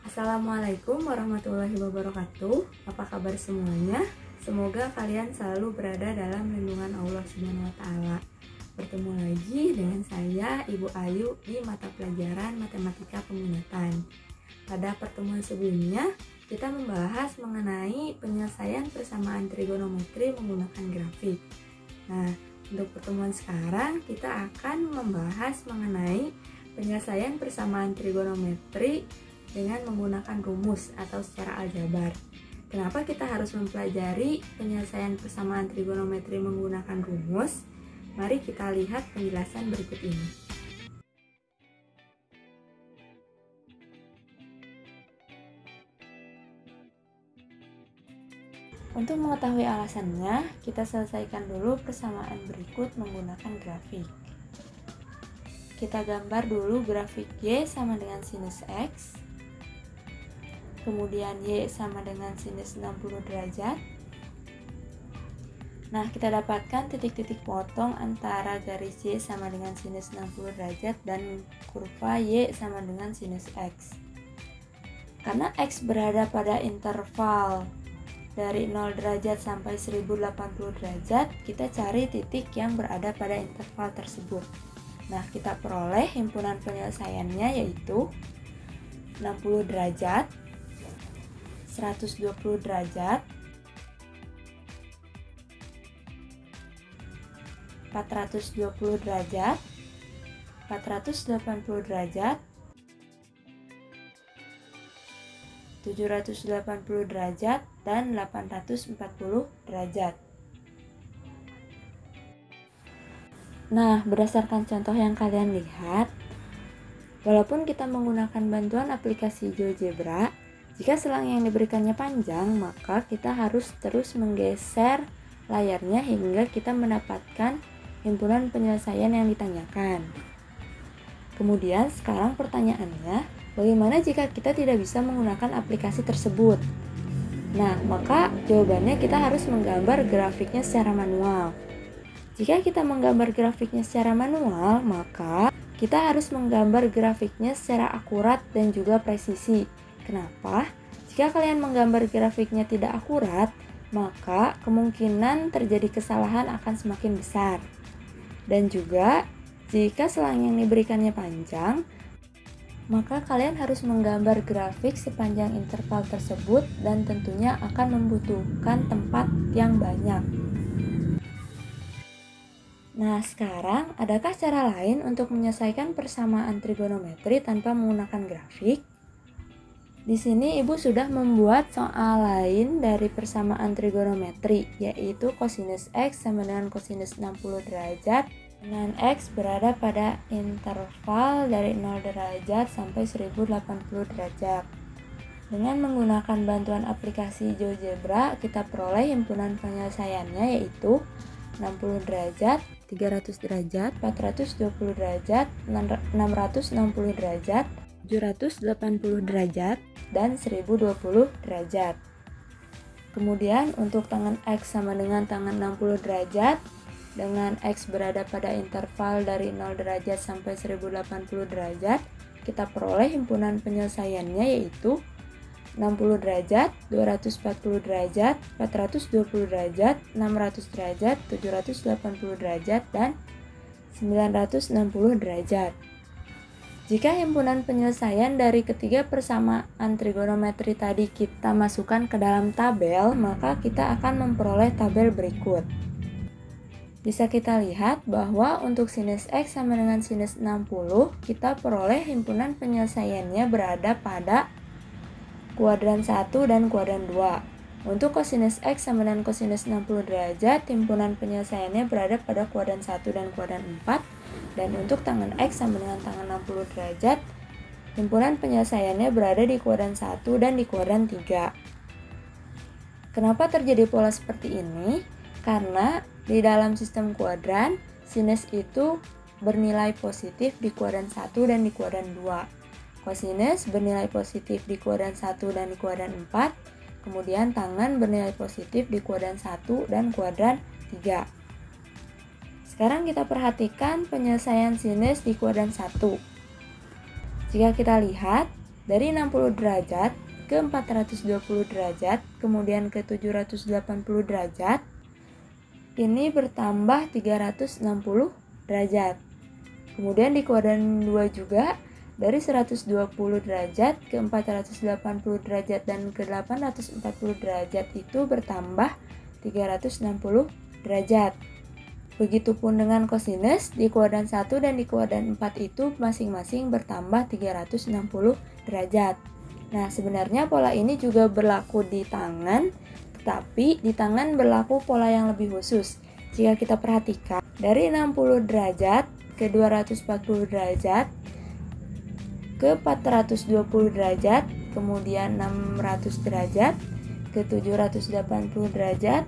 Assalamualaikum warahmatullahi wabarakatuh. Apa kabar semuanya? Semoga kalian selalu berada dalam lindungan Allah Subhanahu wa taala. Bertemu lagi dengan saya Ibu Ayu di mata pelajaran Matematika Peminatan. Pada pertemuan sebelumnya, kita membahas mengenai penyelesaian persamaan trigonometri menggunakan grafik. Nah, untuk pertemuan sekarang kita akan membahas mengenai penyelesaian persamaan trigonometri dengan menggunakan rumus atau secara aljabar. Kenapa kita harus mempelajari penyelesaian persamaan trigonometri menggunakan rumus? Mari kita lihat penjelasan berikut ini. Untuk mengetahui alasannya, kita selesaikan dulu persamaan berikut menggunakan grafik. Kita gambar dulu grafik Y sama dengan sinus X. Kemudian Y sama dengan sinus 60 derajat. Nah, kita dapatkan titik-titik potong antara garis Y sama dengan sinus 60 derajat dan kurva Y sama dengan sinus X. Karena X berada pada interval dari 0 derajat sampai 1080 derajat, kita cari titik yang berada pada interval tersebut. Nah, kita peroleh himpunan penyelesaiannya yaitu 60 derajat, 120 derajat, 420 derajat, 480 derajat, 780 derajat, dan 840 derajat. Nah, berdasarkan contoh yang kalian lihat, walaupun kita menggunakan bantuan aplikasi GeoGebra, jika selang yang diberikannya panjang, maka kita harus terus menggeser layarnya hingga kita mendapatkan himpunan penyelesaian yang ditanyakan. Kemudian sekarang pertanyaannya, bagaimana jika kita tidak bisa menggunakan aplikasi tersebut? Nah, maka jawabannya kita harus menggambar grafiknya secara manual. Jika kita menggambar grafiknya secara manual, maka kita harus menggambar grafiknya secara akurat dan juga presisi. Kenapa? Jika kalian menggambar grafiknya tidak akurat, maka kemungkinan terjadi kesalahan akan semakin besar. Dan juga, jika selang yang diberikannya panjang, maka kalian harus menggambar grafik sepanjang interval tersebut dan tentunya akan membutuhkan tempat yang banyak. Nah, sekarang adakah cara lain untuk menyelesaikan persamaan trigonometri tanpa menggunakan grafik? Di sini Ibu sudah membuat soal lain dari persamaan trigonometri, yaitu kosinus X sama dengan kosinus 60 derajat dengan X berada pada interval dari 0 derajat sampai 1080 derajat. Dengan menggunakan bantuan aplikasi GeoGebra, kita peroleh himpunan penyelesaiannya yaitu 60 derajat, 300 derajat, 420 derajat, 660 derajat, 780 derajat, dan 1020 derajat. Kemudian untuk tangan X sama dengan tangan 60 derajat, dengan X berada pada interval dari 0 derajat sampai 1080 derajat, kita peroleh himpunan penyelesaiannya yaitu 60 derajat, 240 derajat, 420 derajat, 600 derajat, 780 derajat, dan 960 derajat. Jika himpunan penyelesaian dari ketiga persamaan trigonometri tadi kita masukkan ke dalam tabel, maka kita akan memperoleh tabel berikut. Bisa kita lihat bahwa untuk sinus X sama dengan sinus 60, kita peroleh himpunan penyelesaiannya berada pada kuadran 1 dan kuadran 2. Untuk kosinus X sama dengan kosinus 60 derajat, himpunan penyelesaiannya berada pada kuadran 1 dan kuadran 4. Dan untuk tangan X sama dengan tangan 60 derajat, himpunan penyelesaiannya berada di kuadran 1 dan di kuadran 3. Kenapa terjadi pola seperti ini? Karena di dalam sistem kuadran, sinus itu bernilai positif di kuadran 1 dan di kuadran 2. Kosinus bernilai positif di kuadran 1 dan di kuadran 4. Kemudian tangan bernilai positif di kuadran 1 dan kuadran 3. Sekarang kita perhatikan penyelesaian sinus di kuadran 1. Jika kita lihat, dari 60 derajat ke 420 derajat, kemudian ke 780 derajat, ini bertambah 360 derajat. Kemudian di kuadran 2 juga, dari 120 derajat ke 480 derajat dan ke 840 derajat itu bertambah 360 derajat. Begitupun dengan kosinus, di kuadran 1 dan di kuadran 4 itu masing-masing bertambah 360 derajat. Nah, sebenarnya pola ini juga berlaku di tangan, tetapi di tangan berlaku pola yang lebih khusus. Jika kita perhatikan, dari 60 derajat ke 240 derajat, ke 420 derajat, kemudian 600 derajat, ke 780 derajat,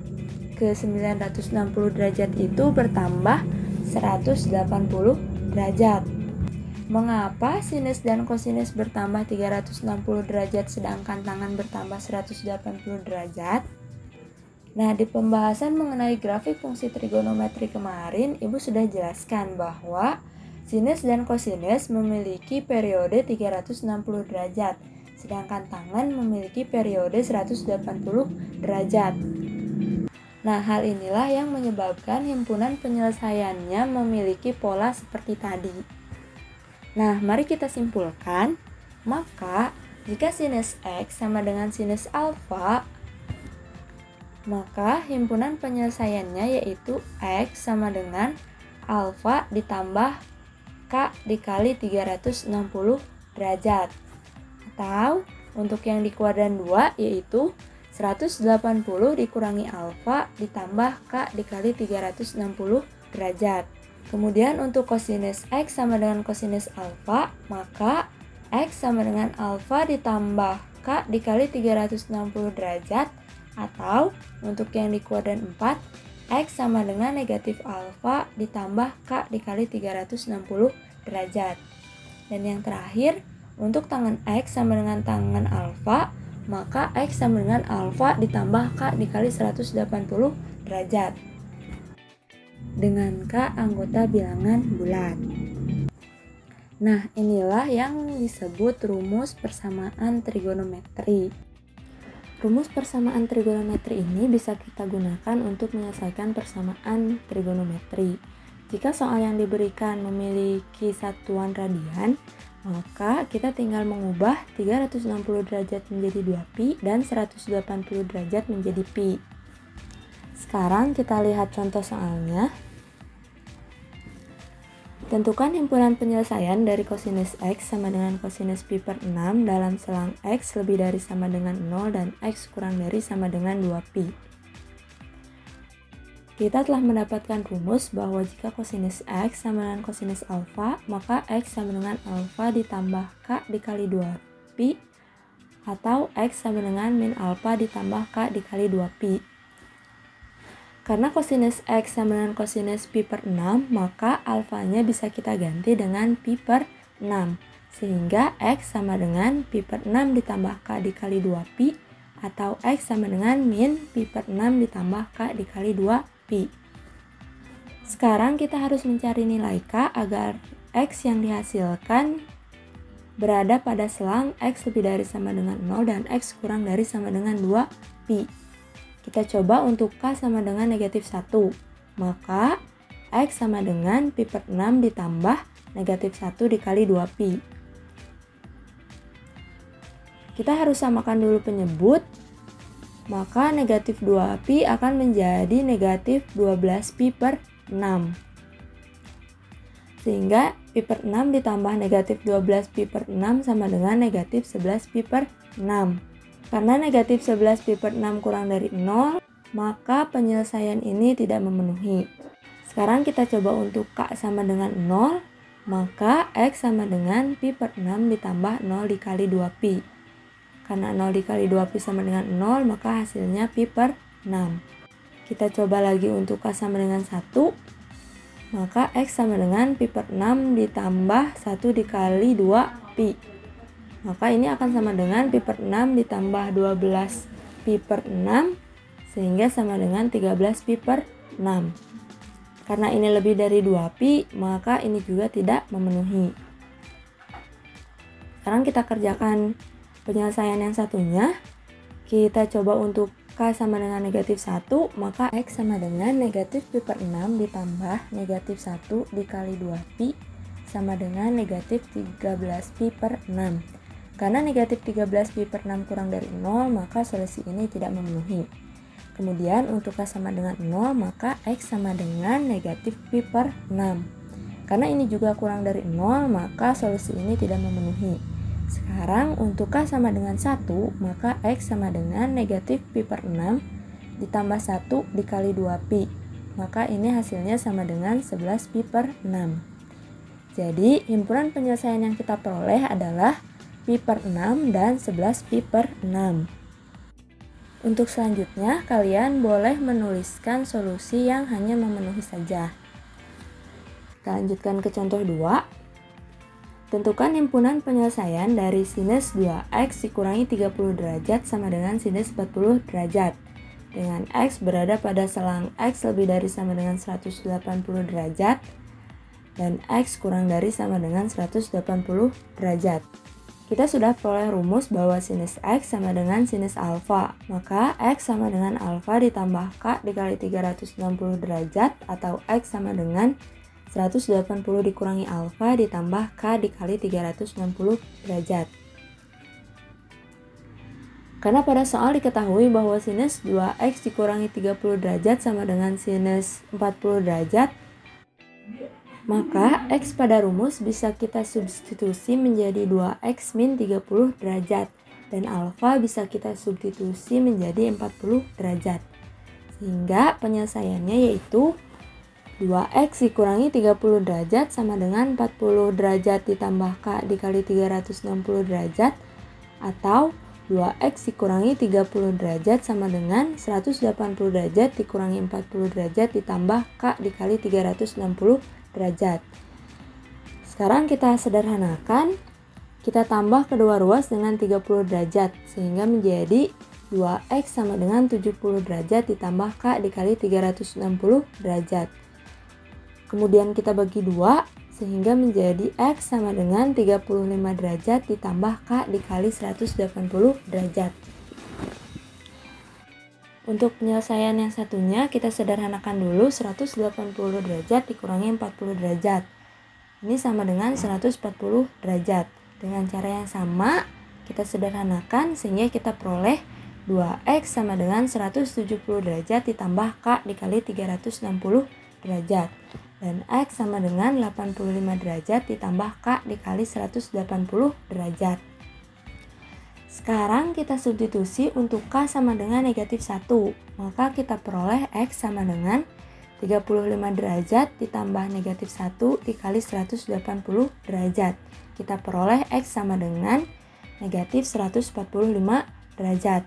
ke 960 derajat itu bertambah 180 derajat. Mengapa sinus dan kosinus bertambah 360 derajat sedangkan tangan bertambah 180 derajat? Nah, di pembahasan mengenai grafik fungsi trigonometri kemarin, Ibu sudah jelaskan bahwa sinus dan kosinus memiliki periode 360 derajat, sedangkan tangan memiliki periode 180 derajat. Nah, hal inilah yang menyebabkan himpunan penyelesaiannya memiliki pola seperti tadi. Nah, mari kita simpulkan. Maka, jika sinus X sama dengan sinus alfa, maka himpunan penyelesaiannya yaitu X sama dengan alfa ditambah K dikali 360 derajat. Atau untuk yang di kuadran 2 yaitu 180 dikurangi alfa ditambah K dikali 360 derajat. Kemudian untuk kosinus X sama dengan kosinus alfa, maka X sama dengan alfa ditambah K dikali 360 derajat. Atau untuk yang di kuadran 4, X sama dengan negatif alfa ditambah K dikali 360 derajat. Dan yang terakhir, untuk tangan X sama dengan tangan alfa, maka X sama dengan alfa ditambah K dikali 180 derajat. Dengan K anggota bilangan bulat. Nah, inilah yang disebut rumus persamaan trigonometri. Rumus persamaan trigonometri ini bisa kita gunakan untuk menyelesaikan persamaan trigonometri. Jika soal yang diberikan memiliki satuan radian, maka kita tinggal mengubah 360 derajat menjadi 2pi dan 180 derajat menjadi pi. Sekarang kita lihat contoh soalnya. Tentukan himpunan penyelesaian dari kosinus X sama dengan kosinus pi per 6 dalam selang X lebih dari sama dengan 0 dan X kurang dari sama dengan 2pi. Kita telah mendapatkan rumus bahwa jika kosinus X sama dengan kosinus alfa, maka X sama dengan alfa ditambah K dikali 2pi, atau X sama dengan min alfa ditambah K dikali 2pi. Karena kosinus X sama dengan kosinus pi per 6, maka alfanya bisa kita ganti dengan pi per 6. Sehingga X sama dengan pi per 6 ditambah K dikali 2pi, atau X sama dengan min pi per 6 ditambah K dikali 2pi. Sekarang kita harus mencari nilai K agar X yang dihasilkan berada pada selang X lebih dari sama dengan 0 dan X kurang dari sama dengan 2pi. Kita coba untuk K sama dengan negatif 1. Maka X sama dengan pi per 6 ditambah negatif 1 dikali 2pi. Kita harus samakan dulu penyebut. Maka negatif 2pi akan menjadi negatif 12pi per 6. Sehingga pi per 6 ditambah negatif 12pi per 6 sama dengan negatif 11pi per 6. Karena negatif 11 pi per 6 kurang dari 0, maka penyelesaian ini tidak memenuhi. Sekarang kita coba untuk K sama dengan 0, maka X sama dengan pi per 6 ditambah 0 dikali 2pi. Karena 0 dikali 2pi sama dengan 0, maka hasilnya pi per 6. Kita coba lagi untuk K sama dengan 1, maka X sama dengan pi per 6 ditambah 1 dikali 2pi. Maka ini akan sama dengan pi per 6 ditambah 12 pi per 6, sehingga sama dengan 13 pi per 6. Karena ini lebih dari 2pi, maka ini juga tidak memenuhi. Sekarang kita kerjakan penyelesaian yang satunya. Kita coba untuk K sama dengan negatif 1, maka X sama dengan negatif pi per 6 ditambah negatif 1 dikali 2pi sama dengan negatif 13 pi per 6. Karena negatif 13 pi per 6 kurang dari 0, maka solusi ini tidak memenuhi. Kemudian untuk K sama dengan 0, maka X sama dengan negatif pi per 6. Karena ini juga kurang dari 0, maka solusi ini tidak memenuhi. Sekarang untuk K sama dengan 1, maka X sama dengan negatif pi per 6 ditambah 1 dikali 2pi. Maka ini hasilnya sama dengan 11 pi per 6. Jadi himpunan penyelesaian yang kita peroleh adalah pi per 6 dan 11 pi per 6. Untuk selanjutnya, kalian boleh menuliskan solusi yang hanya memenuhi saja. Kita lanjutkan ke contoh 2. Tentukan himpunan penyelesaian dari sinus 2x dikurangi 30 derajat sama dengan sinus 40 derajat. Dengan x berada pada selang x lebih dari sama dengan 180 derajat dan x kurang dari sama dengan 180 derajat. Kita sudah peroleh rumus bahwa sinus x sama dengan sinus alfa. Maka x sama dengan alfa ditambah k dikali 360 derajat atau x sama dengan 180 dikurangi alfa ditambah k dikali 360 derajat. Karena pada soal diketahui bahwa sinus 2x dikurangi 30 derajat sama dengan sinus 40 derajat, maka x pada rumus bisa kita substitusi menjadi 2x min 30 derajat dan alfa bisa kita substitusi menjadi 40 derajat. Sehingga penyelesaiannya yaitu 2x dikurangi 30 derajat sama dengan 40 derajat ditambah k dikali 360 derajat atau 2x dikurangi 30 derajat sama dengan 180 derajat dikurangi 40 derajat ditambah k dikali 360 derajat. Sekarang kita sederhanakan, kita tambah kedua ruas dengan 30 derajat sehingga menjadi 2x sama dengan 70 derajat ditambah k dikali 360 derajat. Kemudian kita bagi 2 sehingga menjadi x sama dengan 35 derajat ditambah k dikali 180 derajat. Untuk penyelesaian yang satunya kita sederhanakan dulu 180 derajat dikurangi 40 derajat. Ini sama dengan 140 derajat. Dengan cara yang sama kita sederhanakan sehingga kita peroleh 2x sama dengan 170 derajat ditambah k dikali 360 derajat. Dan x sama dengan 85 derajat ditambah k dikali 180 derajat. Sekarang kita substitusi untuk k sama dengan negatif 1. Maka kita peroleh x sama dengan 35 derajat ditambah negatif 1 dikali 180 derajat. Kita peroleh x sama dengan negatif 145 derajat.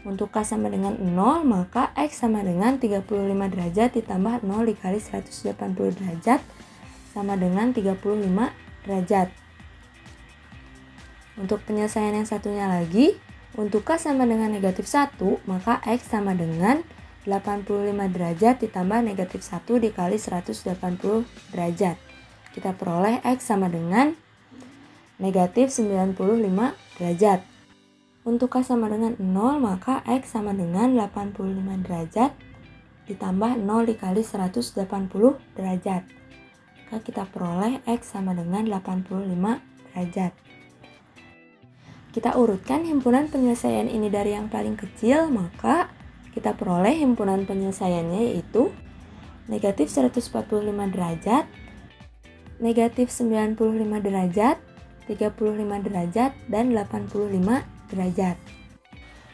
Untuk k sama dengan 0, maka x sama dengan 35 derajat ditambah 0 dikali 180 derajat sama dengan 35 derajat. Untuk penyelesaian yang satunya lagi, untuk k sama dengan negatif 1, maka x sama dengan 85 derajat ditambah negatif 1 dikali 180 derajat. Kita peroleh x sama dengan negatif 95 derajat. Untuk k sama dengan 0, maka x sama dengan 85 derajat ditambah 0 dikali 180 derajat. Maka kita peroleh x sama dengan 85 derajat. Kita urutkan himpunan penyelesaian ini dari yang paling kecil, maka kita peroleh himpunan penyelesaiannya yaitu negatif 145 derajat, negatif 95 derajat, 35 derajat, dan 85 derajat.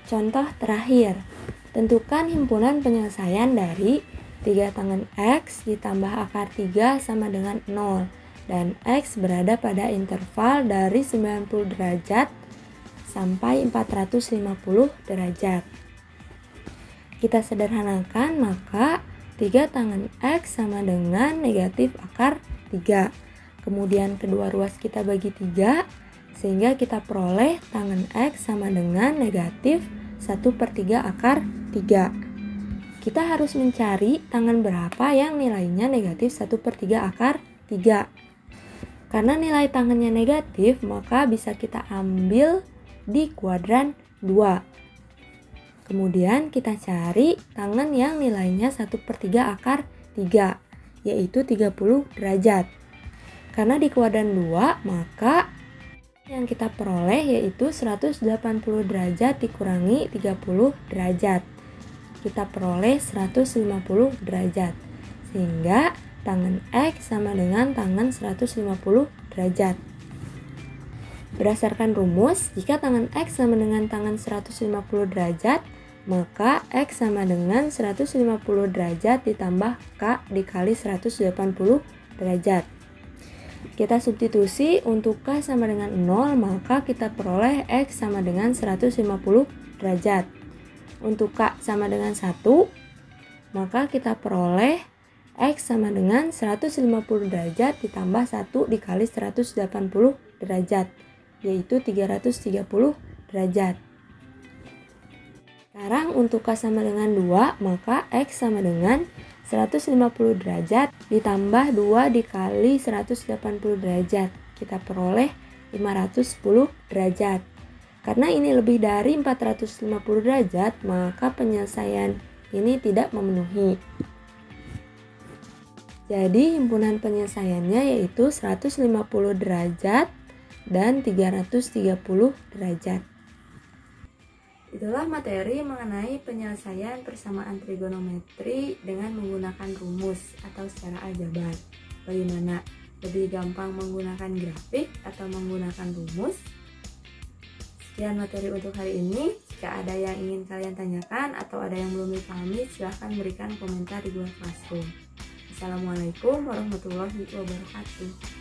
Contoh terakhir, tentukan himpunan penyelesaian dari 3 tangen x ditambah akar 3 sama dengan 0 dan x berada pada interval dari 90 derajat sampai 450 derajat. Kita sederhanakan, maka 3 tangen x sama dengan negatif akar 3. Kemudian kedua ruas kita bagi 3 sehingga kita peroleh tangen x sama dengan negatif 1/3 akar 3. Kita harus mencari tangen berapa yang nilainya negatif 1/3 akar 3. Karena nilai tangennya negatif, maka bisa kita ambil di kuadran 2. Kemudian kita cari tangen yang nilainya 1/3 akar 3, yaitu 30 derajat. Karena di kuadran 2, maka yang kita peroleh yaitu 180 derajat dikurangi 30 derajat. Kita peroleh 150 derajat. Sehingga tangen X sama dengan tangen 150 derajat. Berdasarkan rumus, jika tangen X sama dengan tangen 150 derajat, maka X sama dengan 150 derajat ditambah K dikali 180 derajat. Kita substitusi untuk K sama dengan 0, maka kita peroleh X sama dengan 150 derajat. Untuk K sama dengan 1, maka kita peroleh X sama dengan 150 derajat ditambah 1 dikali 180 derajat, yaitu 330 derajat. Sekarang untuk K sama dengan 2, maka X sama dengan 150 derajat ditambah 2 dikali 180 derajat. Kita peroleh 510 derajat. Karena ini lebih dari 450 derajat, maka penyelesaian ini tidak memenuhi. Jadi himpunan penyelesaiannya yaitu 150 derajat dan 330 derajat. Itulah materi mengenai penyelesaian persamaan trigonometri dengan menggunakan rumus atau secara aljabar. Bagaimana? Lebih gampang menggunakan grafik atau menggunakan rumus? Sekian materi untuk hari ini. Jika ada yang ingin kalian tanyakan atau ada yang belum dipahami, silahkan berikan komentar di Google Classroom. Assalamualaikum warahmatullahi wabarakatuh.